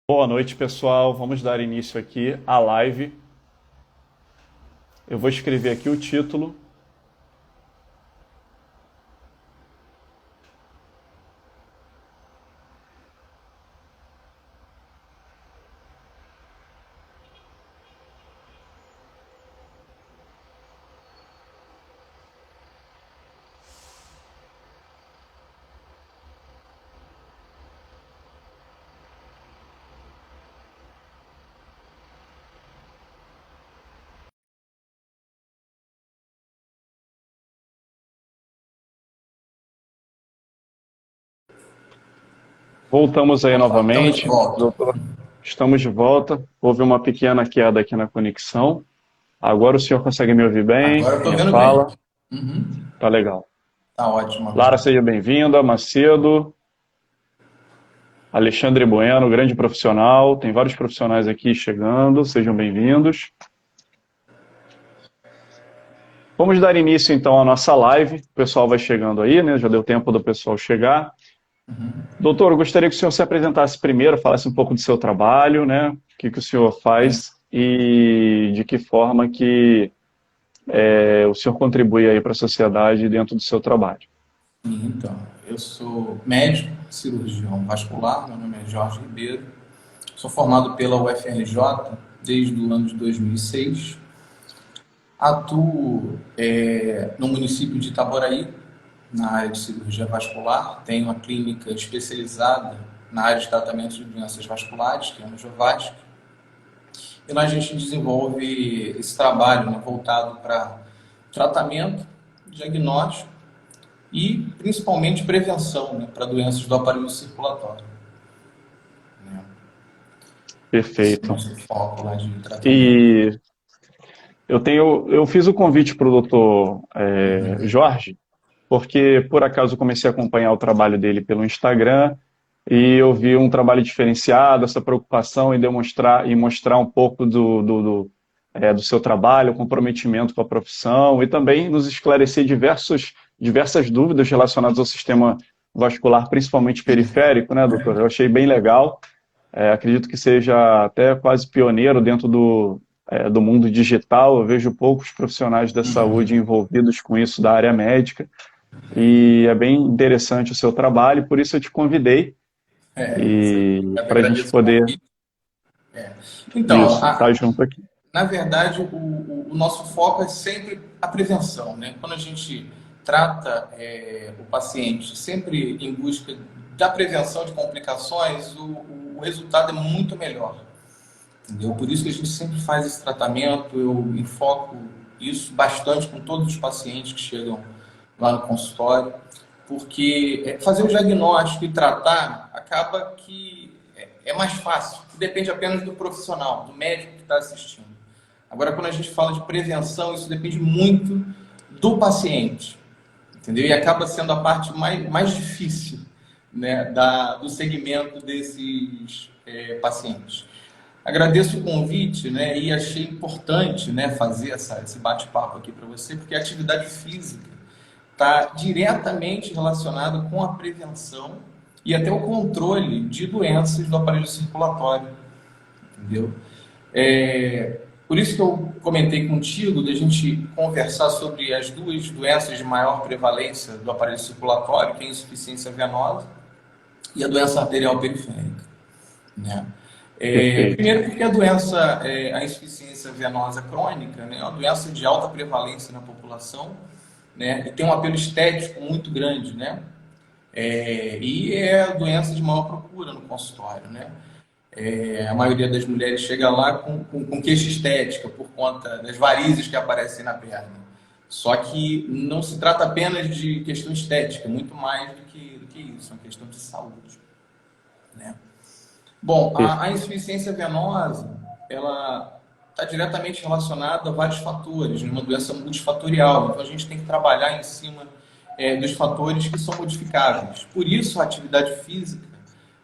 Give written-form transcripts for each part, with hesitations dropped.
Boa noite, pessoal. Vamos dar início aqui à live. Eu vou escrever aqui o título. Voltamos aí Opa, estamos de novamente. volta. Doutor, estamos de volta. Houve uma pequena queda aqui na conexão. Agora o senhor consegue me ouvir bem? Agora eu estou Minha vendo bem. fala? Uhum. Tá legal. Tá ótimo Lara, agora. seja bem-vinda. Macedo, Alexandre Bueno, grande profissional. Tem vários profissionais aqui chegando. Sejam bem-vindos. Vamos dar início então à nossa live. O pessoal vai chegando aí, né? Já deu tempo do pessoal chegar. Doutor, eu gostaria que o senhor se apresentasse primeiro, falasse um pouco do seu trabalho, né? O que o senhor Bem, faz e de que forma que o senhor contribui aí para a sociedade dentro do seu trabalho. então, eu sou médico, cirurgião vascular, meu nome é Jorge Ribeiro, sou formado pela UFRJ desde o ano de 2006, atuo no município de Itaboraí, na área de cirurgia vascular, tenho uma clínica especializada na área de tratamento de doenças vasculares, que é a Angiovasc, e lá a gente desenvolve esse trabalho, né, voltado para tratamento, diagnóstico e principalmente prevenção, né, para doenças do aparelho circulatório. Né? Esse é o Perfeito. nosso foco lá de tratamento. E eu fiz o convite para o doutor Jorge, porque por acaso comecei a acompanhar o trabalho dele pelo Instagram e eu vi um trabalho diferenciado, essa preocupação em demonstrar e mostrar um pouco do seu trabalho, o comprometimento com a profissão e também nos esclarecer diversas dúvidas relacionadas ao sistema vascular, principalmente periférico, né, doutor? Eu achei bem legal. Acredito que seja até quase pioneiro dentro do mundo digital. Eu vejo poucos profissionais da saúde envolvidos com isso da área médica. E é bem interessante o seu trabalho, por isso eu te convidei e Eu que para a gente agradeço o poder convite. Então, isso, estar junto aqui. na verdade, o nosso foco é sempre a prevenção, né? Quando a gente trata o paciente sempre em busca da prevenção de complicações, o resultado é muito melhor. Entendeu? Por isso que a gente sempre faz esse tratamento, eu enfoco isso bastante com todos os pacientes que chegam lá no consultório, porque fazer o diagnóstico e tratar acaba que é mais fácil, depende apenas do profissional, do médico que está assistindo. Agora, quando a gente fala de prevenção, isso depende muito do paciente, entendeu? E acaba sendo a parte mais difícil, né, do segmento desses pacientes. Agradeço o convite, né, e achei importante, né, fazer esse bate-papo aqui para você, porque a atividade física está diretamente relacionada com a prevenção e até o controle de doenças do aparelho circulatório, entendeu? Por isso que eu comentei contigo da gente conversar sobre as duas doenças de maior prevalência do aparelho circulatório, que é a insuficiência venosa e a doença arterial periférica, né? Perfeito. Primeiro porque a doença, a insuficiência venosa crônica, né, é uma doença de alta prevalência na população, né, e tem um apelo estético muito grande, né? E é a doença de maior procura no consultório, né? A maioria das mulheres chega lá com queixa estética por conta das varizes que aparecem na perna. Só que não se trata apenas de questão estética, muito mais do que isso, é uma questão de saúde, né? Bom, a Perfeito. insuficiência venosa, ela está diretamente relacionada a vários fatores, numa doença multifatorial. Então, a gente tem que trabalhar em cima dos fatores que são modificáveis. Por isso, a atividade física,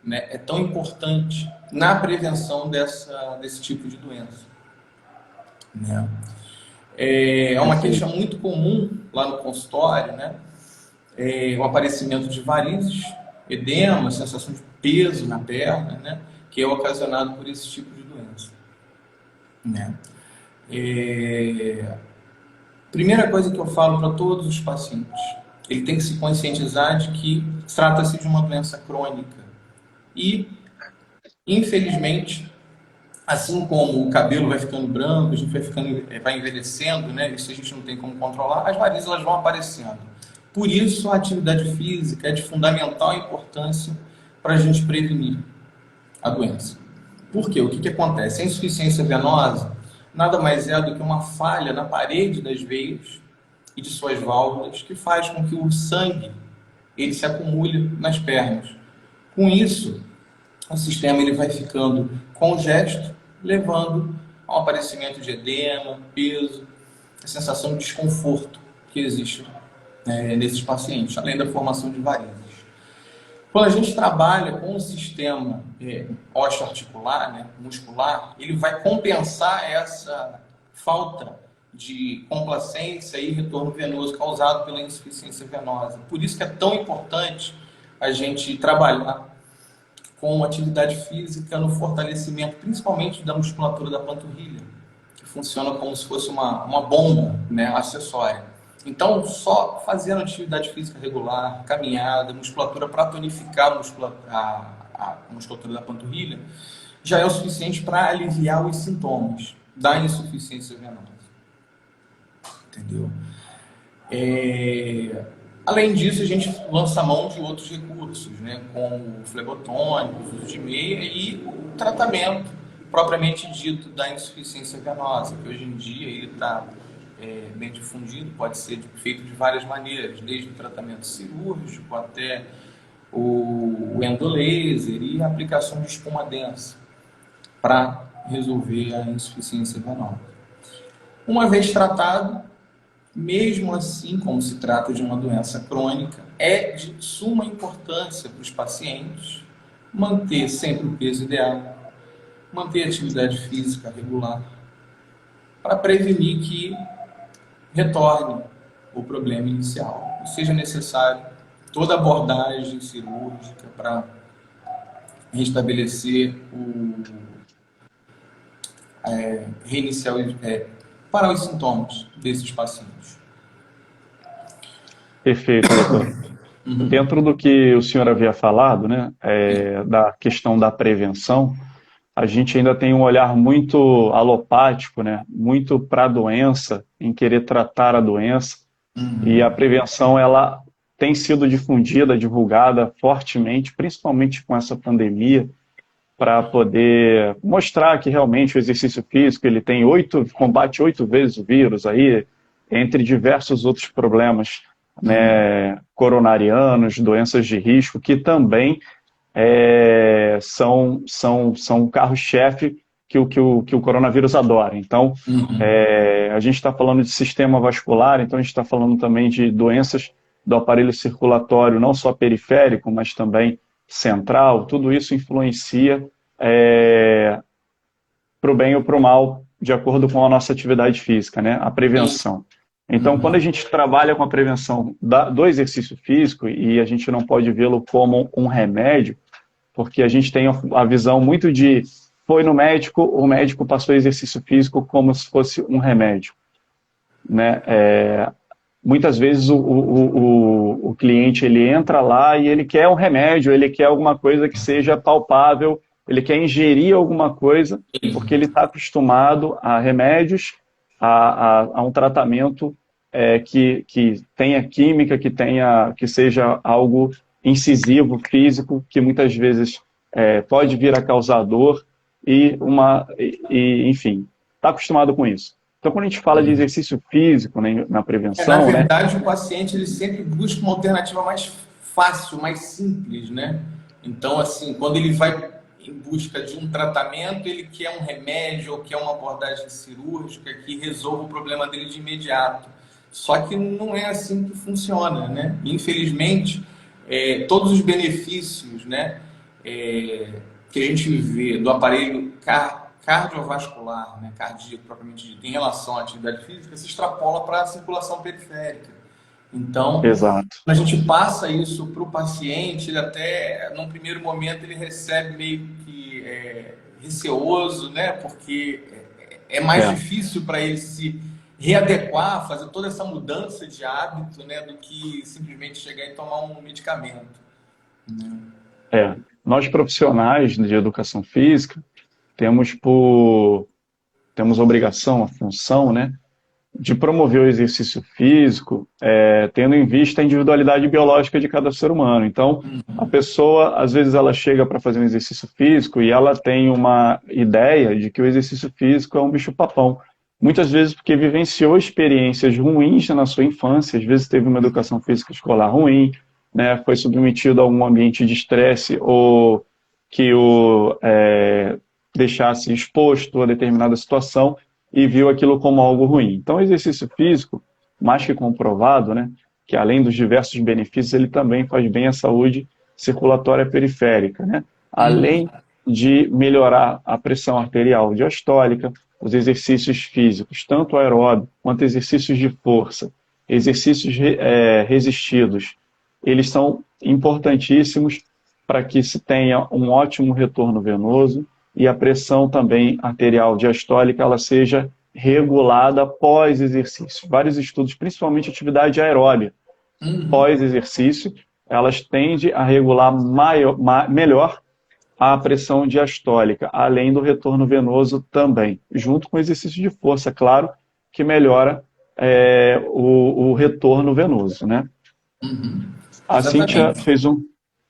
né, é tão importante na prevenção desse tipo de doença, né? É uma queixa Perfeito. muito comum lá no consultório, né? O aparecimento de varizes, edema, sensação de peso na perna, né? que é ocasionado por esse tipo de doença, né? Primeira coisa que eu falo para todos os pacientes, ele tem que se conscientizar de que trata-se de uma doença crônica e, infelizmente, assim como o cabelo vai ficando branco, a gente vai envelhecendo, né? Isso a gente não tem como controlar, as varizes elas vão aparecendo. Por isso, a atividade física é de fundamental importância para a gente prevenir a doença. Por quê? O que acontece? A insuficiência venosa nada mais é do que uma falha na parede das veias e de suas válvulas que faz com que o sangue ele se acumule nas pernas. Com isso, o sistema ele vai ficando congesto, levando ao aparecimento de edema, peso, a sensação de desconforto que existe nesses pacientes, além da formação de varizes. Quando a gente trabalha com o sistema osteoarticular, né, muscular, ele vai compensar essa falta de complacência e retorno venoso causado pela insuficiência venosa. Por isso que é tão importante a gente trabalhar com atividade física no fortalecimento, principalmente da musculatura da panturrilha, que funciona como se fosse uma bomba, né, acessória. Então, só fazendo atividade física regular, caminhada, musculatura para tonificar a musculatura da panturrilha, já é o suficiente para aliviar os sintomas da insuficiência venosa. Entendeu? Além disso, a gente lança mão de outros recursos, né, como o flebotônico, o uso de meia e o tratamento propriamente dito da insuficiência venosa, que hoje em dia ele está bem difundido, pode ser feito de várias maneiras, desde o tratamento cirúrgico até o endolaser e a aplicação de espuma densa para resolver a insuficiência venosa. Uma vez tratado, mesmo assim, como se trata de uma doença crônica, é de suma importância para os pacientes manter sempre o peso ideal, manter a atividade física regular, para prevenir que retorne o problema inicial. E seja necessário toda abordagem cirúrgica para restabelecer reiniciar, parar os sintomas desses pacientes. Perfeito, doutor. Dentro do que o senhor havia falado, né, da questão da prevenção, a gente ainda tem um olhar muito alopático, né, muito para a doença, em querer tratar a doença, e a prevenção ela tem sido difundida, divulgada fortemente, principalmente com essa pandemia, para poder mostrar que realmente o exercício físico ele tem combate 8 vezes o vírus aí, entre diversos outros problemas, né, coronarianos, doenças de risco, que também são carro-chefe que o coronavírus adora. Então, a gente está falando de sistema vascular, então a gente está falando também de doenças do aparelho circulatório, não só periférico, mas também central. Tudo isso influencia para o bem ou para o mal, de acordo com a nossa atividade física, né? A prevenção. Então, quando a gente trabalha com a prevenção do exercício físico, e a gente não pode vê-lo como um remédio, porque a gente tem a visão muito de foi no médico, o médico passou exercício físico como se fosse um remédio, né? Muitas vezes o cliente ele entra lá e ele quer um remédio, ele quer alguma coisa que seja palpável, ele quer ingerir alguma coisa, porque ele está acostumado a remédios, a um tratamento que tenha química, que seja algo incisivo, físico, que muitas vezes pode vir a causar dor enfim, está acostumado com isso. Então, quando a gente fala de exercício físico, né, na prevenção... Na verdade, o paciente ele sempre busca uma alternativa mais fácil, mais simples, né? Então, assim, quando ele vai em busca de um tratamento, ele quer um remédio ou quer uma abordagem cirúrgica que resolva o problema dele de imediato. Só que não é assim que funciona, né? Infelizmente, todos os benefícios, né, que a gente vê do aparelho cardiovascular, né, cardíaco propriamente dito, em relação à atividade física, se extrapola para a circulação periférica. Então, Exato. quando a gente passa isso para o paciente, ele até, num primeiro momento, ele recebe meio que receoso, né? Porque é mais É, difícil para ele se readequar, fazer toda essa mudança de hábito, né? Do que simplesmente chegar e tomar um medicamento, né? é. Nós profissionais de educação física temos por temos obrigação, a função, né, de promover o exercício físico, tendo em vista a individualidade biológica de cada ser humano. Então, a pessoa, às vezes, ela chega para fazer um exercício físico e ela tem uma ideia de que o exercício físico é um bicho-papão. Muitas vezes porque vivenciou experiências ruins na sua infância, às vezes teve uma educação física escolar ruim, né, foi submetido a algum ambiente de estresse ou que o deixasse exposto a determinada situação e viu aquilo como algo ruim. Então, o exercício físico, mais que comprovado, né, que além dos diversos benefícios, ele também faz bem à saúde circulatória periférica, né? Além de melhorar a pressão arterial diastólica, os exercícios físicos, tanto aeróbico quanto exercícios de força, exercícios resistidos, eles são importantíssimos para que se tenha um ótimo retorno venoso e a pressão também arterial diastólica ela seja regulada pós-exercício. Vários estudos, principalmente atividade aeróbica, pós-exercício, elas tendem a regular melhor a pressão diastólica, além do retorno venoso também, junto com o exercício de força, claro, que melhora o retorno venoso, né? A Cíntia Exatamente.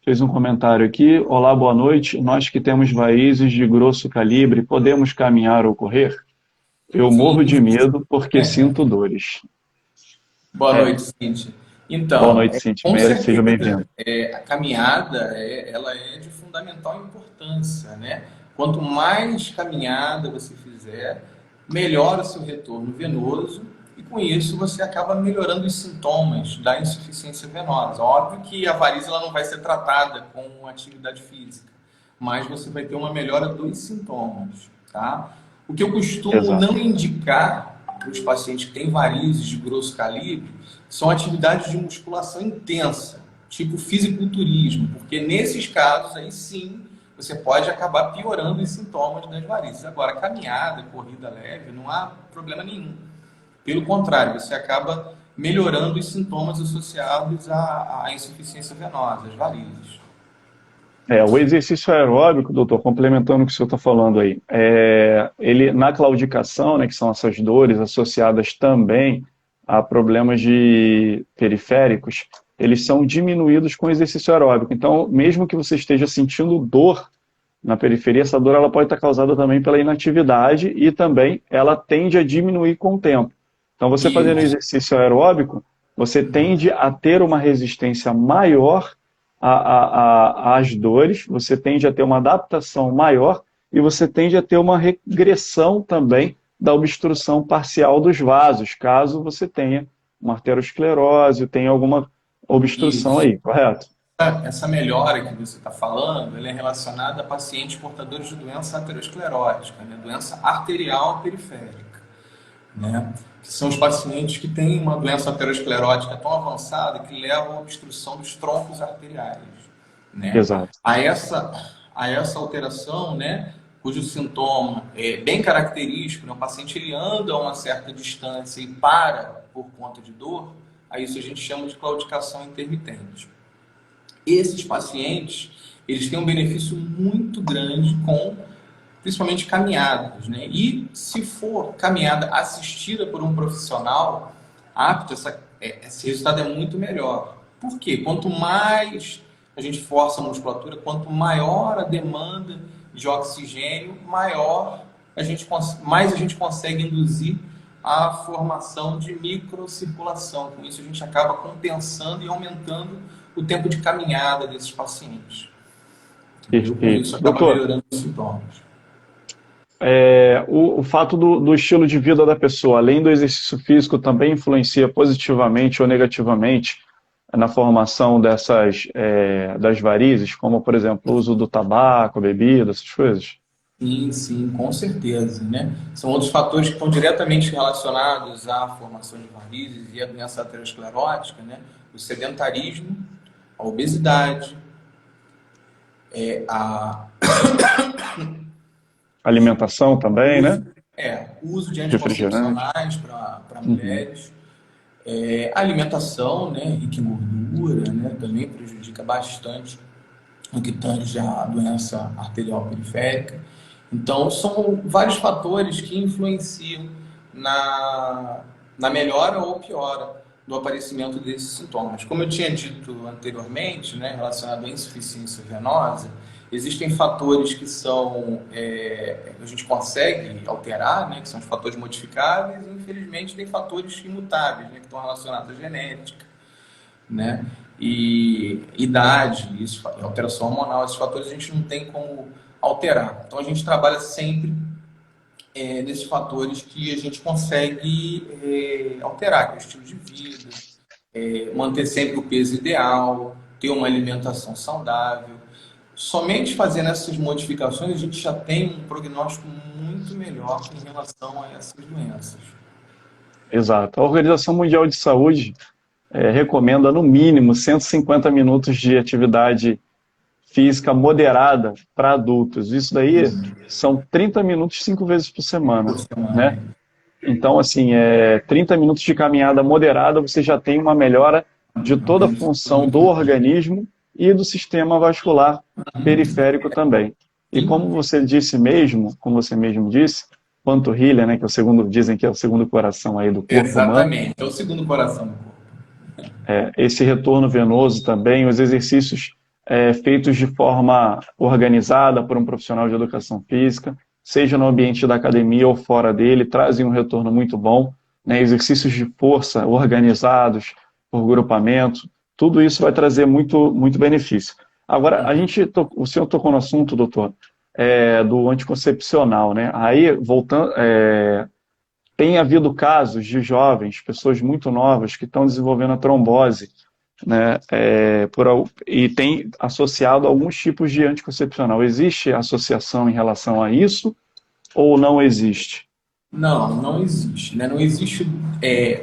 fez um comentário aqui. Olá, boa noite. Nós que temos varizes de grosso calibre, podemos caminhar ou correr? Eu morro Sim. de medo porque sinto dores. Boa É, noite, Cíntia. boa Então, noite, Cíntia. com Seja certeza, bem-vindo. a caminhada ela é de fundamental importância, né? Quanto mais caminhada você fizer, melhor o seu retorno venoso e com isso você acaba melhorando os sintomas da insuficiência venosa. Óbvio que a varize ela não vai ser tratada com atividade física, mas você vai ter uma melhora dos sintomas, tá? O que eu costumo Exato. não indicar para os pacientes que têm varizes de grosso calibre são atividades de musculação intensa, tipo fisiculturismo, porque nesses casos aí sim você pode acabar piorando os sintomas das varizes. Agora, caminhada, corrida leve, não há problema nenhum. Pelo contrário, você acaba melhorando os sintomas associados à insuficiência venosa, às varizes. O exercício aeróbico, doutor, complementando o que o senhor está falando aí, ele na claudicação, né, que são essas dores associadas também a problemas de periféricos, eles são diminuídos com o exercício aeróbico. Então, mesmo que você esteja sentindo dor na periferia, essa dor ela pode estar causada também pela inatividade e também ela tende a diminuir com o tempo. Então, você fazendo Isso. exercício aeróbico, você tende a ter uma resistência maior às dores, você tende a ter uma adaptação maior e você tende a ter uma regressão também da obstrução parcial dos vasos, caso você tenha uma arteriosclerose, tenha alguma obstrução Isso. aí, correto? Essa melhora que você está falando, ela é relacionada a pacientes portadores de doença aterosclerótica, né? Doença arterial periférica, né? Que são os pacientes que têm uma doença aterosclerótica tão avançada que leva à obstrução dos troncos arteriais, né? Exato. A essa alteração, né? Cujo sintoma é bem característico, né? O paciente ele anda a uma certa distância e para por conta de dor, a isso a gente chama de claudicação intermitente. Esses pacientes, eles têm um benefício muito grande com, principalmente, caminhadas, né? E se for caminhada assistida por um profissional apto, esse resultado é muito melhor. Por quê? Quanto mais a gente força a musculatura, quanto maior a demanda de oxigênio, mais a gente consegue induzir a formação de microcirculação. Com isso, a gente acaba compensando e aumentando o tempo de caminhada desses pacientes. Entendeu? Com Perfeito. isso, acaba Doutor, melhorando os sintomas. o fato do estilo de vida da pessoa, além do exercício físico, também influencia positivamente ou negativamente na formação das varizes, como, por exemplo, o uso do tabaco, bebida, essas coisas? Sim, sim, com certeza, né? São outros fatores que estão diretamente relacionados à formação de varizes e à doença aterosclerótica, né? O sedentarismo, a obesidade, A Alimentação também, né? O uso de Refrigerante. anticoncepcionais para mulheres. A alimentação, né, rica em gordura, né, também prejudica bastante no que tange a doença arterial periférica. Então, são vários fatores que influenciam na melhora ou piora do aparecimento desses sintomas. Como eu tinha dito anteriormente, né, relacionado à insuficiência venosa, existem fatores que são a gente consegue alterar, né, que são os fatores modificáveis, e infelizmente tem fatores imutáveis, né, que estão relacionados à genética, né, e idade, isso, alteração hormonal, esses fatores a gente não tem como alterar. Então a gente trabalha sempre nesses fatores que a gente consegue alterar, que é o estilo de vida, manter sempre o peso ideal, ter uma alimentação saudável. Somente fazendo essas modificações a gente já tem um prognóstico muito melhor em relação a essas doenças. Exato. A Organização Mundial de Saúde recomenda no mínimo 150 minutos de atividade física moderada para adultos. Isso daí são 30 minutos 5 vezes por semana, Por semana. né? Então, assim, 30 minutos de caminhada moderada, você já tem uma melhora de toda a função do organismo e do sistema vascular periférico também. E como você mesmo disse, panturrilha, né, que é o segundo, dizem que é o segundo coração aí do corpo humano. Exatamente, é o segundo coração do corpo. Esse retorno venoso também, os exercícios feitos de forma organizada por um profissional de educação física, seja no ambiente da academia ou fora dele, trazem um retorno muito bom, né? Exercícios de força organizados por grupamento, tudo isso vai trazer muito, muito benefício. Agora, o senhor tocou no assunto, doutor, do anticoncepcional, né? Aí, voltando, tem havido casos de jovens, pessoas muito novas, que estão desenvolvendo a trombose, né, e tem associado alguns tipos de anticoncepcional. Existe associação em relação a isso ou não existe? Não, não existe. Né? Não existe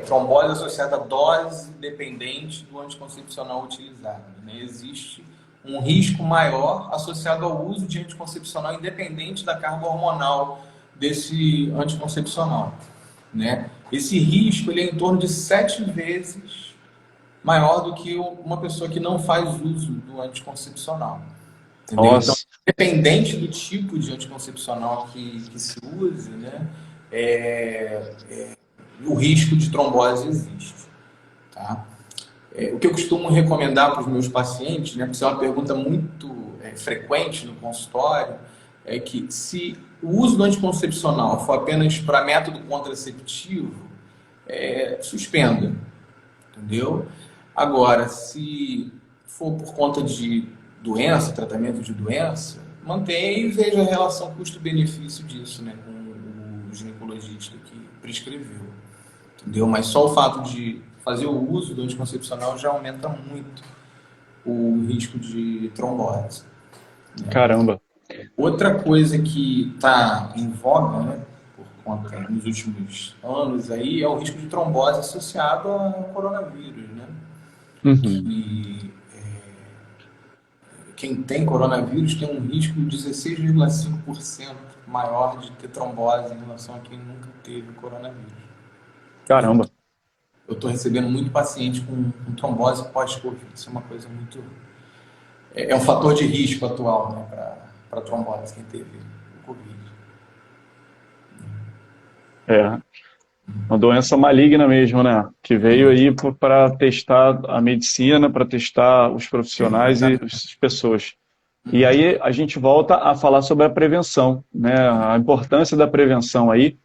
trombose associada à dose dependente do anticoncepcional utilizado. Né? Existe um risco maior associado ao uso de anticoncepcional independente da carga hormonal desse anticoncepcional. Né? Esse risco ele é em torno de 7 vezes maior do que uma pessoa que não faz uso do anticoncepcional. Entendeu? Então, dependente do tipo de anticoncepcional que se use, né, o risco de trombose existe. Tá? O que eu costumo recomendar para os meus pacientes, né, porque isso é uma pergunta muito frequente no consultório, é que se o uso do anticoncepcional for apenas para método contraceptivo, suspenda. Entendeu? Agora, se for por conta de doença, tratamento de doença, mantenha e veja a relação custo-benefício disso, né, com o ginecologista que prescreveu. Entendeu? Mas só o fato de fazer o uso do anticoncepcional já aumenta muito o risco de trombose. Né? Caramba! Outra coisa que está em voga, né, por conta nos últimos anos aí, é o risco de trombose associado ao coronavírus, né? Que quem tem coronavírus tem um risco de 16,5% maior de ter trombose em relação a quem nunca teve coronavírus. Caramba! Eu estou recebendo muito paciente com trombose pós-Covid. Isso é uma coisa muito... É um fator de risco atual, né, para trombose, quem teve o Covid. Uma doença maligna mesmo, né? Que veio aí para testar a medicina, para testar os profissionais e as pessoas. E aí a gente volta a falar sobre a prevenção, né? A importância da prevenção aí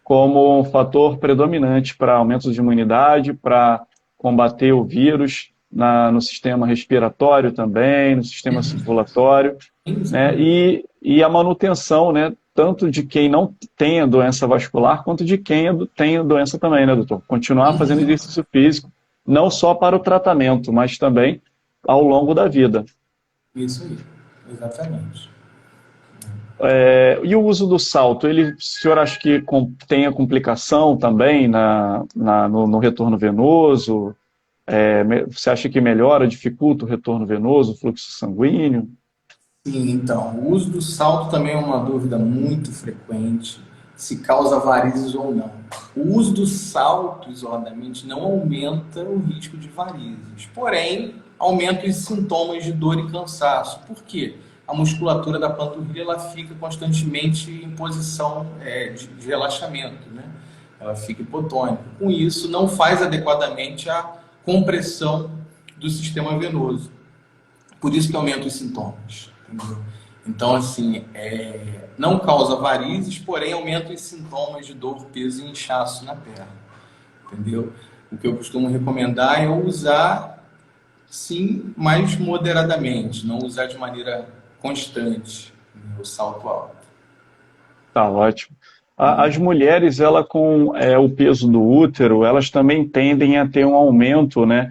como um fator predominante para aumento de imunidade, para combater o vírus no sistema respiratório também, no sistema circulatório, né? E a manutenção, né? Tanto de quem não tem a doença vascular, quanto de quem tem a doença também, né, doutor? Continuar fazendo exercício físico, não só para o tratamento, mas também ao longo da vida. Isso aí, exatamente. E o uso do salto, o senhor acha que tem a complicação também no retorno venoso? Você acha que melhora, dificulta o retorno venoso, o fluxo sanguíneo? Sim, então, o uso do salto também é uma dúvida muito frequente, se causa varizes ou não. O uso do salto isoladamente não aumenta o risco de varizes, porém, aumenta os sintomas de dor e cansaço. Por quê? A musculatura da panturrilha ela fica constantemente em posição de relaxamento, né? Ela fica hipotônica. Com isso, não faz adequadamente a compressão do sistema venoso. Por isso que aumenta os sintomas. Entendeu? Então, assim, não causa varizes, porém aumenta os sintomas de dor, peso e inchaço na perna. Entendeu? O que eu costumo recomendar é usar, sim, mas moderadamente, não usar de maneira constante, né, o salto alto. Tá ótimo. As mulheres, ela com o peso do útero, elas também tendem a ter um aumento, né,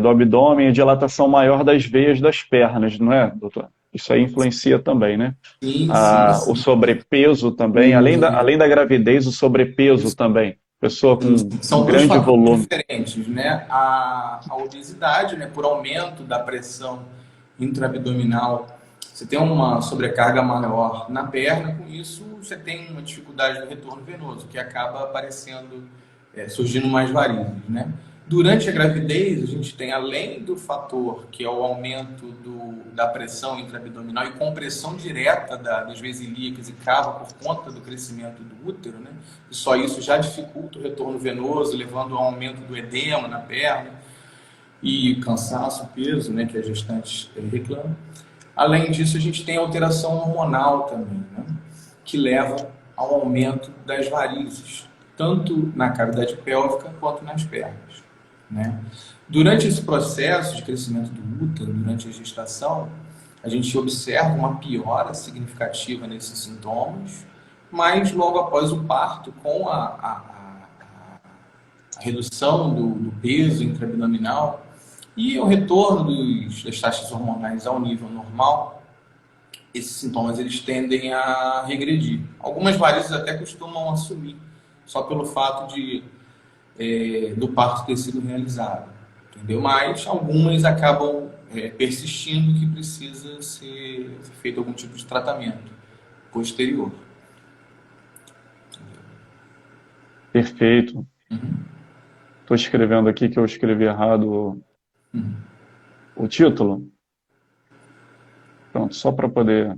do abdômen e dilatação maior das veias das pernas, não é, doutor? Isso aí influencia também, né? Sim, sim, O sim. sobrepeso também, além da gravidez, o sobrepeso também. Pessoa com um São dois grande fatores volume. diferentes, né? A obesidade, né, por aumento da pressão intraabdominal, você tem uma sobrecarga maior na perna, com isso você tem uma dificuldade no retorno venoso, que acaba aparecendo, surgindo mais varizes, né? Durante a gravidez, a gente tem, além do fator que é o aumento da pressão intraabdominal e compressão direta das veias ilíacas e cava por conta do crescimento do útero, né? E só isso já dificulta o retorno venoso, levando ao aumento do edema na perna e cansaço, peso, né, que a gestante reclama. Além disso, a gente tem alteração hormonal também, né, que leva ao aumento das varizes, tanto na cavidade pélvica quanto nas pernas, né? Durante esse processo de crescimento do útero, durante a gestação, a gente observa uma piora significativa nesses sintomas, mas logo após o parto, com a redução do peso intraabdominal e o retorno das taxas hormonais ao nível normal, esses sintomas eles tendem a regredir. Algumas varizes até costumam assumir, só pelo fato do parto ter sido realizado, entendeu? Mas algumas acabam persistindo que precisa ser feito algum tipo de tratamento posterior. Perfeito. Estou escrevendo aqui que eu escrevi errado o título. Pronto, só para poder.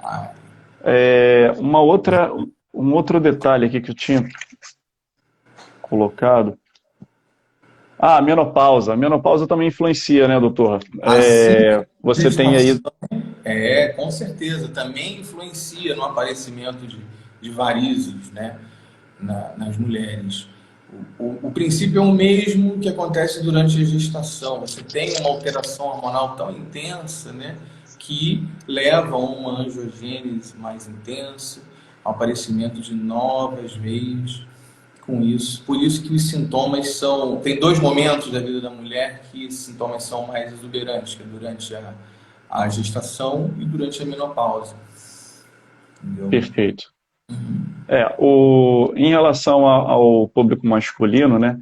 Ah, Um outro detalhe aqui que eu tinha colocado. A menopausa. A menopausa também influencia, né, doutor? assim, a Você tem aí. gestação, com certeza, também influencia no aparecimento de varizes, né, nas mulheres. O princípio é o mesmo que acontece durante a gestação. Você tem uma alteração hormonal tão intensa, né, que leva a uma angiogênese mais intensa, ao aparecimento de novas veias com isso. Por isso que os sintomas são... Tem dois momentos da vida da mulher que esses sintomas são mais exuberantes, que é durante a gestação e durante a menopausa. Entendeu? Perfeito. Em relação ao público masculino, né,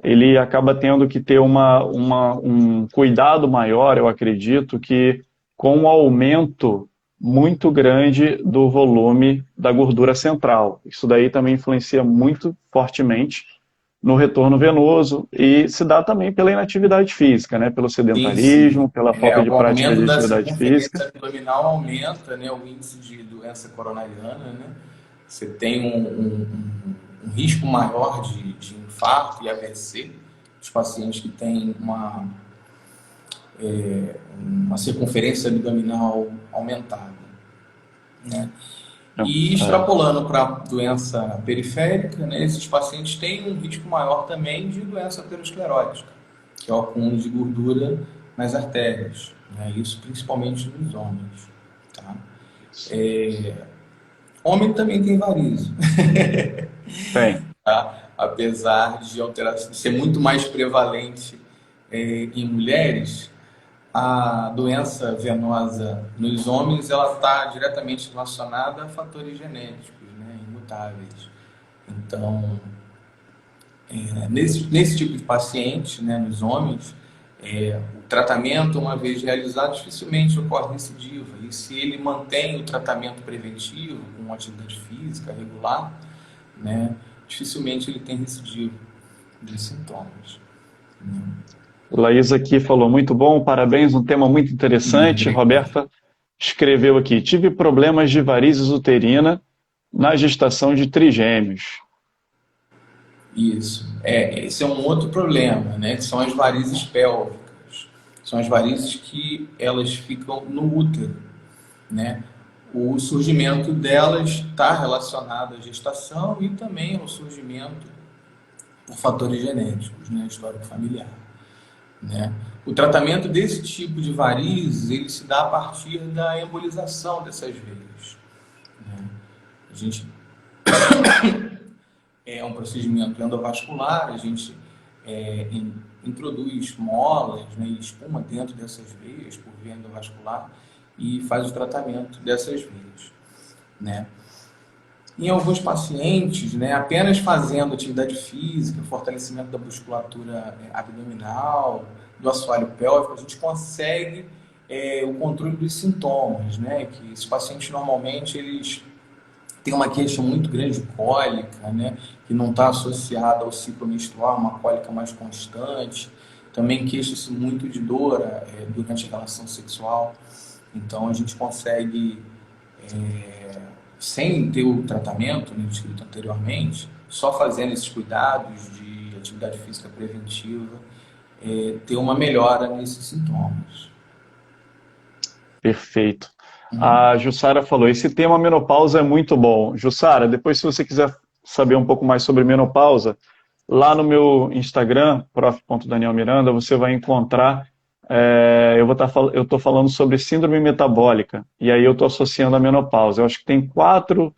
ele acaba tendo que ter um cuidado maior, eu acredito, que com um aumento muito grande do volume da gordura central. Isso daí também influencia muito fortemente no retorno venoso e se dá também pela inatividade física, né? Pelo Sim, sim. sedentarismo, pela falta de O prática aumento de da atividade física. circunferência abdominal aumenta, né, o índice de doença coronariana, né? Você tem um risco maior de infarto e AVC. Os pacientes que têm uma circunferência abdominal aumentada, né? Não, E extrapolando para a doença periférica, né, esses pacientes têm um risco maior também de doença aterosclerótica, que é o acúmulo de gordura nas artérias, né? Isso principalmente nos homens. Tá? Homem também tem varizes, tem. tá? Apesar de alteração, ser muito mais prevalente em mulheres, a doença venosa nos homens ela está diretamente relacionada a fatores genéticos, né, imutáveis. Então, nesse tipo de paciente, né, nos homens, tratamento, uma vez realizado, dificilmente ocorre recidiva. E se ele mantém o tratamento preventivo, com atividade física regular, né, dificilmente ele tem recidiva de sintomas. Né? Laís aqui falou, muito bom, parabéns, um tema muito interessante. Roberta escreveu aqui, tive problemas de varizes uterina na gestação de trigêmeos. Isso. Esse é um outro problema, né? Que são as varizes pélvicas. São as varizes que elas ficam no útero, né? O surgimento delas está relacionado à gestação e também ao surgimento por fatores genéticos, né? Histórico familiar, né? O tratamento desse tipo de varizes, ele se dá a partir da embolização dessas veias, né? A gente é um procedimento endovascular, a gente introduz molas, né, e espuma dentro dessas veias por via endovascular e faz o tratamento dessas veias, né? Em alguns pacientes, né, apenas fazendo atividade física, fortalecimento da musculatura abdominal, do assoalho pélvico, a gente consegue o controle dos sintomas, né? Que esses pacientes normalmente eles tem uma queixa muito grande de cólica, né, que não está associada ao ciclo menstrual, uma cólica mais constante. Também queixa-se muito de dor durante a relação sexual. Então, a gente consegue, sem ter o tratamento, né, descrito anteriormente, só fazendo esses cuidados de atividade física preventiva, ter uma melhora nesses sintomas. Perfeito. A Jussara falou, esse tema menopausa é muito bom. Jussara, depois se você quiser saber um pouco mais sobre menopausa, lá no meu Instagram, prof.danielmiranda, você vai encontrar, eu estou falando sobre síndrome metabólica, e aí eu estou associando a menopausa. Eu acho que tem quatro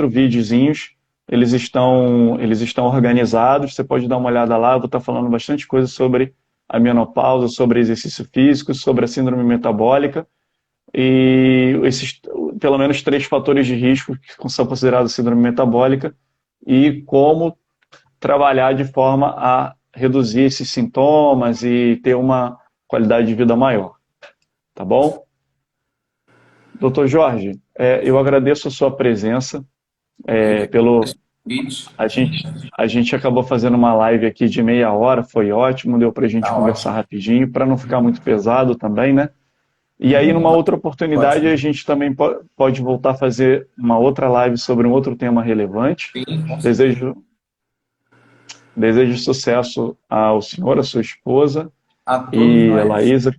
videozinhos, eles estão organizados, você pode dar uma olhada lá, eu vou estar falando bastante coisa sobre a menopausa, sobre exercício físico, sobre a síndrome metabólica e esses, pelo menos, 3 fatores de risco que são considerados síndrome metabólica e como trabalhar de forma a reduzir esses sintomas e ter uma qualidade de vida maior. Tá bom? Doutor Jorge, eu agradeço a sua presença, a gente acabou fazendo uma live aqui de meia hora, foi ótimo, deu para a gente conversar rapidinho, para não ficar muito pesado também, né? E aí, numa outra oportunidade, a gente também pode voltar a fazer uma outra live sobre um outro tema relevante. Desejo sucesso ao senhor, à sua esposa e a Laísa.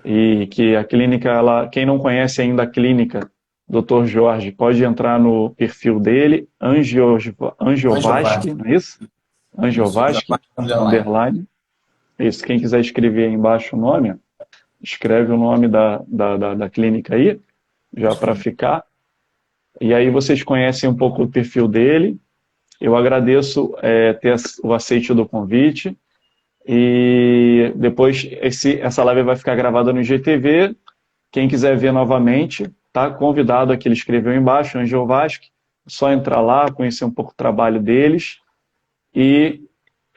E que a clínica, quem não conhece ainda a clínica Dr. Jorge, pode entrar no perfil dele, Angiovasc, não é isso? Angiovasc, underline. Isso, quem quiser escrever aí embaixo o nome, escreve o nome da clínica aí, já para ficar. E aí vocês conhecem um pouco o perfil dele. Eu agradeço ter o aceite do convite. E depois essa live vai ficar gravada no IGTV. Quem quiser ver novamente, tá convidado aqui, ele escreveu embaixo, Angiovasc, só entrar lá, conhecer um pouco o trabalho deles. E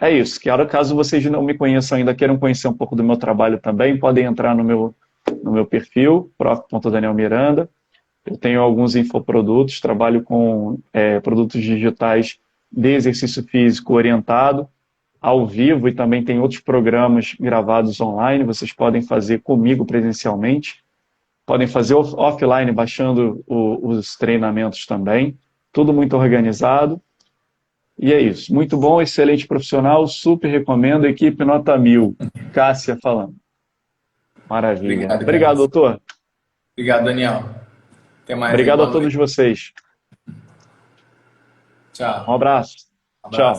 é isso. Caso vocês não me conheçam ainda, queiram conhecer um pouco do meu trabalho também, podem entrar no meu perfil, prof.danielmiranda. Eu tenho alguns infoprodutos, trabalho com produtos digitais de exercício físico orientado, ao vivo, e também tem outros programas gravados online, vocês podem fazer comigo presencialmente, podem fazer offline, baixando os treinamentos também, tudo muito organizado. E é isso, muito bom, excelente profissional, super recomendo, equipe nota 1000, Cássia falando. Maravilha. Obrigado, doutor. Obrigado, Daniel. Até mais. Obrigado a todos vocês. Tchau. Um abraço. Tchau.